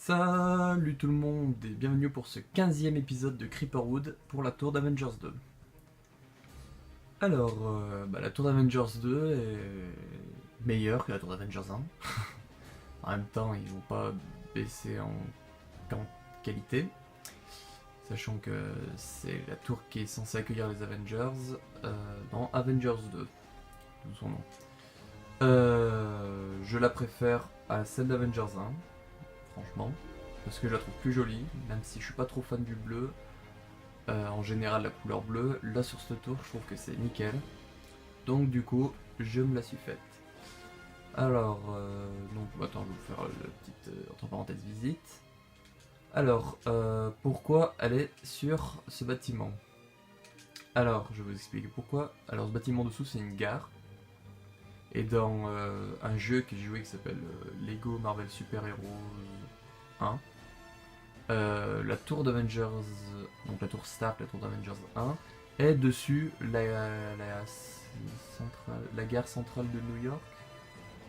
Salut tout le monde et bienvenue pour ce 15e épisode de Creeperwood pour la tour d'Avengers 2. Alors, la tour d'Avengers 2 est meilleure que la tour d'Avengers 1. En même temps, ils vont pas baisser en qualité, sachant que c'est la tour qui est censée accueillir les Avengers dans Avengers 2, d'où son nom. Je la préfère à celle d'Avengers 1, franchement, parce que je la trouve plus jolie, même si je suis pas trop fan du bleu. En général, la couleur bleue, là sur ce tour, je trouve que c'est nickel. Donc du coup, je me la suis faite. Alors, attends, je vais vous faire la petite entre parenthèses visite. Alors, pourquoi elle est sur ce bâtiment? Alors, je vais vous expliquer pourquoi. Alors, ce bâtiment dessous, c'est une gare. Et dans un jeu que j'ai joué qui s'appelle Lego Marvel Super Heroes 1, la tour d'Avengers, donc la tour Stark, la tour d'Avengers 1, est dessus la gare centrale de New York.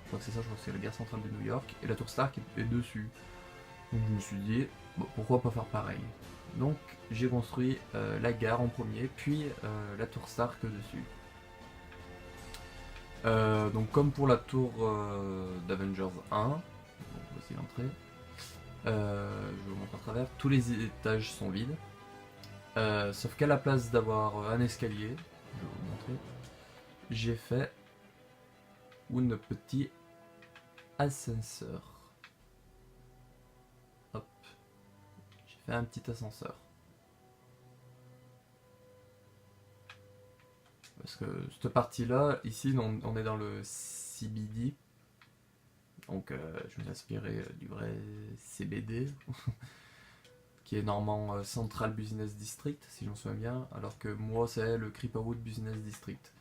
Je crois que c'est ça, je crois que c'est la gare centrale de New York. Et la tour Stark est dessus. Donc je me suis dit, bon, pourquoi pas faire pareil. Donc j'ai construit la gare en premier, puis la tour Stark dessus. Donc comme pour la tour d'Avengers 1, donc voici l'entrée. Je vous montre à travers, tous les étages sont vides. Sauf qu'à la place d'avoir un escalier, je vais vous montrer, j'ai fait un petit ascenseur. Hop, j'ai fait un petit ascenseur. Parce que cette partie-là, ici, on est dans le CBD. Donc je me suis inspiré du vrai CBD, qui est normalement Central Business District, si je me souviens bien, alors que moi c'est le Creeperwood Business District.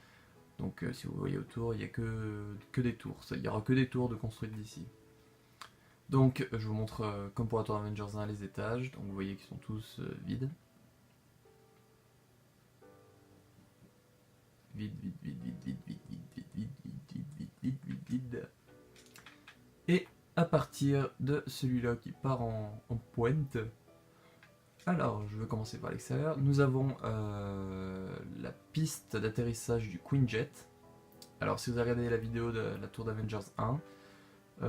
Donc si vous voyez autour, il n'y a que des tours, il n'y aura que des tours de construites d'ici. Donc je vous montre, comme pour la tour Avengers 1, les étages, donc vous voyez qu'ils sont tous vides. Vide, vide, vide, vide, vide, vide, vide, vide, vide, vide, vide, vide, vide, vide. Et à partir de celui-là qui part en pointe, alors je vais commencer par l'extérieur, nous avons la piste d'atterrissage du Quinjet. Alors si vous avez regardé la vidéo de la tour d'Avengers 1,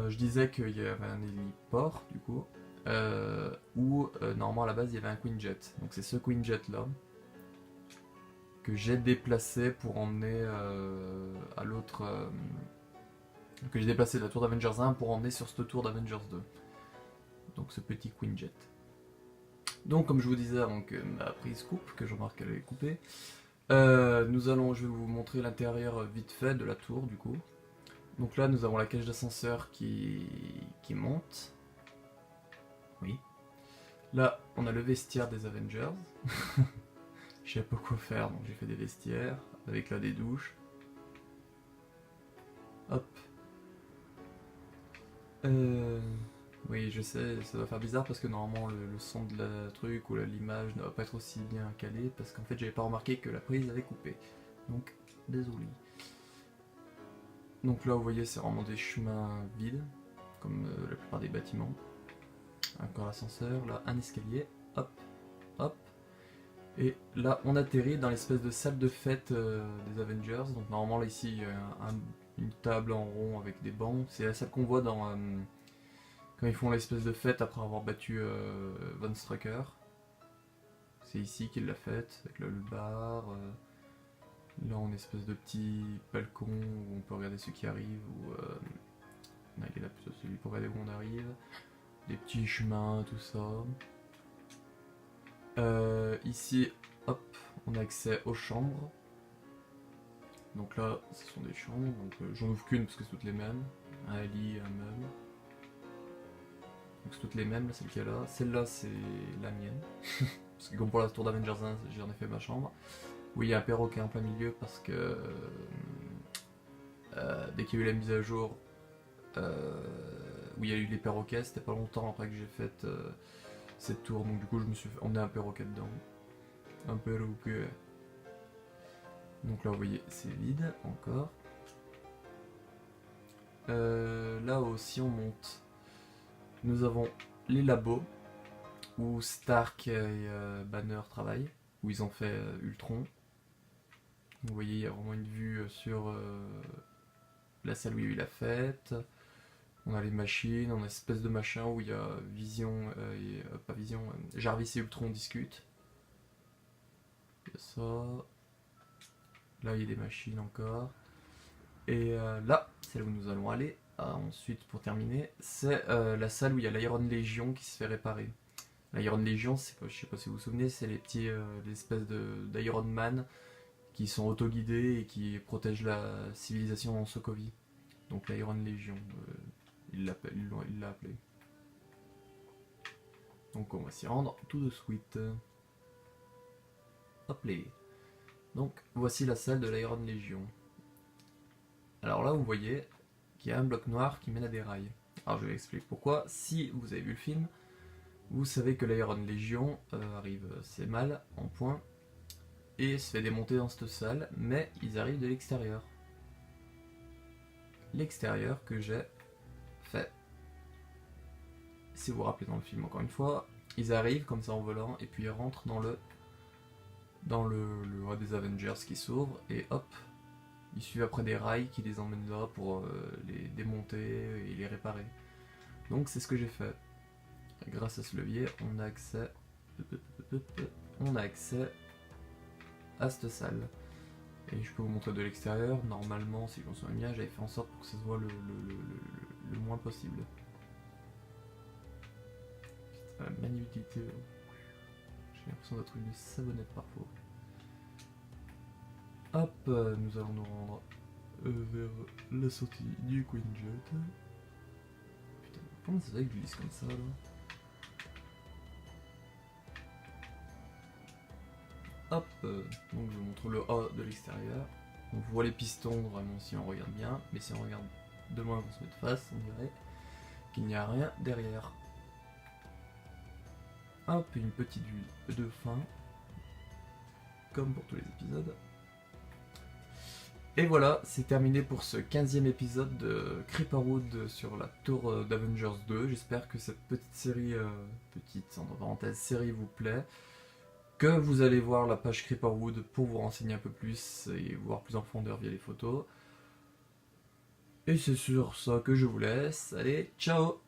je disais qu'il y avait un héliport du coup, où normalement à la base il y avait un Quinjet. Donc c'est ce Quinjet là que j'ai déplacé pour emmener à l'autre... que j'ai déplacé de la tour d'Avengers 1 pour emmener sur cette tour d'Avengers 2. Donc ce petit Quinjet. Donc comme je vous disais avant que ma prise coupe, que je remarque qu'elle est coupée, je vais vous montrer l'intérieur vite fait de la tour du coup. Donc là nous avons la cage d'ascenseur qui monte. Oui. Là on a le vestiaire des Avengers. Je sais pas quoi faire, donc j'ai fait des vestiaires, avec là des douches. Hop. Oui, je sais, ça va faire bizarre parce que normalement le son de la truc ou l'image ne va pas être aussi bien calé parce qu'en fait j'avais pas remarqué que la prise avait coupé. Donc, désolé. Donc là vous voyez c'est vraiment des chemins vides, comme la plupart des bâtiments. Encore l'ascenseur, là un escalier, hop, hop. Et là on atterrit dans l'espèce de salle de fête des Avengers. Donc normalement là ici il y a une table en rond avec des bancs. C'est la salle qu'on voit dans... quand ils font l'espèce de fête après avoir battu Von Strucker. C'est ici qu'il l'a faite, avec le bar. Là on a une espèce de petit balcon où on peut regarder ceux qui arrivent. Il est là plutôt celui pour regarder où on arrive. Des petits chemins, tout ça. Ici, hop, on a accès aux chambres. Donc là, ce sont des chambres. Donc j'en ouvre qu'une parce que c'est toutes les mêmes. Un lit, un meuble. Donc c'est toutes les mêmes, c'est lequel là. Celle-là, c'est la mienne. Parce que comme pour la tour d'Avengers 1, j'en ai fait ma chambre. Oui, il y a un perroquet en plein milieu parce que dès qu'il y a eu la mise à jour, où il y a eu les perroquets, c'était pas longtemps après que j'ai fait cette tour. Donc du coup, je me suis emmené un perroquet dedans. Un perroquet. Donc là, vous voyez, c'est vide encore. Là aussi, on monte. Nous avons les labos où Stark et Banner travaillent, où ils ont fait Ultron. Vous voyez, il y a vraiment une vue sur la salle où il y a eu la fête. On a les machines, on a une espèce de machin où il y a Vision pas Vision, Jarvis et Ultron discutent. Il y a ça. Là, il y a des machines encore. Et là, c'est là où nous allons aller. Ensuite, pour terminer, c'est la salle où il y a l'Iron Legion qui se fait réparer. L'Iron Legion, je sais pas si vous vous souvenez, c'est les petits, les espèces d'Iron Man qui sont autoguidés et qui protègent la civilisation en Sokovie. Donc l'Iron Legion, il l'a appelé. Donc on va s'y rendre tout de suite. Hop là. Donc voici la salle de l'Iron Legion. Alors là vous voyez qu'il y a un bloc noir qui mène à des rails. Alors je vais expliquer pourquoi. Si vous avez vu le film, vous savez que l'Iron Legion arrive assez mal en point et se fait démonter dans cette salle, mais ils arrivent de l'extérieur. L'extérieur que j'ai fait. Si vous vous rappelez dans le film encore une fois, ils arrivent comme ça en volant et puis ils rentrent dans le roi des Avengers qui s'ouvre et hop, ils suivent après des rails qui les emmènent là pour les démonter et les réparer. Donc c'est ce que j'ai fait. Grâce à ce levier, on a accès à cette salle. Et je peux vous montrer de l'extérieur. Normalement, si je m'en souviens bien, j'avais fait en sorte pour que ça se voit le moins possible. Putain, la maniabilité. J'ai l'impression d'être une savonnette parfois. Hop, nous allons nous rendre vers la sortie du Queen Jet. Putain, comment ça se fait que je glisse comme ça là? Hop, donc je vous montre le A de l'extérieur. On voit les pistons vraiment si on regarde bien, mais si on regarde de loin, on se met de face, on dirait qu'il n'y a rien derrière. Hop, une petite vue de fin, comme pour tous les épisodes. Et voilà, c'est terminé pour ce 15e épisode de Creeperwood sur la tour d'Avengers 2. J'espère que cette petite série, petite entre parenthèses série vous plaît. Que vous allez voir la page Creeperwood pour vous renseigner un peu plus et voir plus en profondeur via les photos. Et c'est sur ça que je vous laisse. Allez, ciao!